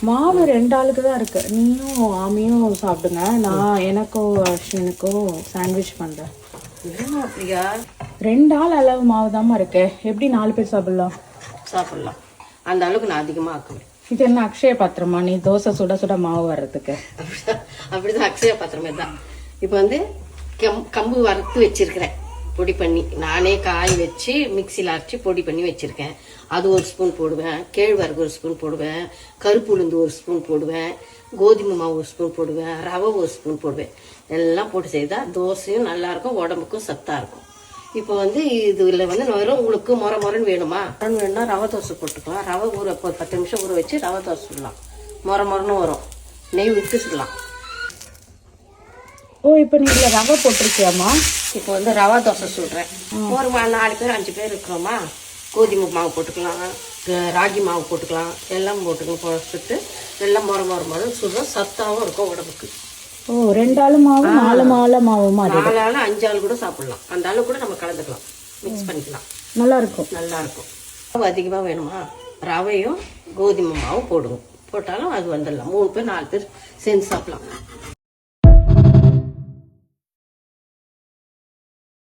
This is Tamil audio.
மாவு 2 ஆளுக்கு தான் இருக்கு. நீயும் ஆமியும் சாப்பிடுங்க. நான் எனக்கும் அஸ்வினுக்கும் சாண்ட்விச் பண்றேன். அப்படியா? 2 ஆள் அளவு மாவு தாம்மா இருக்கு. எப்படி 4 பேர் சாப்பிடலாம். அந்த அளவுக்கு நான் அதிகமாக ஆக்குவேன். இது என்ன அக்ஷய பாத்திரமா? நீ தோசை சுட சுட மாவு வர்றதுக்கு? அப்படிதான் அக்ஷய பாத்திரமே தான். இப்போ வந்து கம்பு வறுத்து வச்சிருக்கிறேன், பொடி பண்ணி நானே காய வச்சு மிக்சியில் அரைச்சி பொடி பண்ணி வச்சிருக்கேன். அது 1 ஸ்பூன் போடுவேன், கேழ்வரகு 1 ஸ்பூன் போடுவேன், கருப்பு உளுந்து 1 ஸ்பூன் போடுவேன், கோதுமை மாவு 1 ஸ்பூன் போடுவேன், ரவை 1 ஸ்பூன் போடுவேன். எல்லாம் போட்டு செய்தால் தோசையும் நல்லா இருக்கும், உடம்புக்கும் சத்தா இருக்கும். இப்போ வந்து இதுல வந்து வெறும் உங்களுக்கு மொரன்னு வேணுமா? வேணும்னா ரவை தோசை போட்டுக்கலாம். ரவை ஊற 10 நிமிஷம் ஊற வச்சு ரவை தோசை சுடலாம். மொரன்னு வரும். நெய் விட்டு சுடலாம். ஓ, இப்போ நீ இதில் ரவை போட்டிருக்கியாமா? இப்போ வந்து ரவா தோசை சுடுறேன். ஒரு 4 பேர் 5 பேர் இருக்கிறோமா, கோதுமை மாவு போட்டுக்கலாம், ராகி மாவு போட்டுக்கலாம், எல்லாம் போட்டுட்டு எல்லாம் மொர சுடுறோம். சத்தாகவும் இருக்கும் உடம்புக்கு. ஓ, 2 ஆளு மாவு 4 மாவு மாதிரி 4 ஆள் 5 ஆள் கூட சாப்பிடலாம். அந்த அளவு கூட நம்ம கலந்துக்கலாம், மிக்ஸ் பண்ணிக்கலாம். நல்லா இருக்கும். மாவு அதிகமாக வேணுமா, ரவையும் கோதுமை மாவும் போடுவோம். போட்டாலும் அது வந்துடலாம். 3 பேர் 4 பேர் சேர்ந்து சாப்பிடலாம்.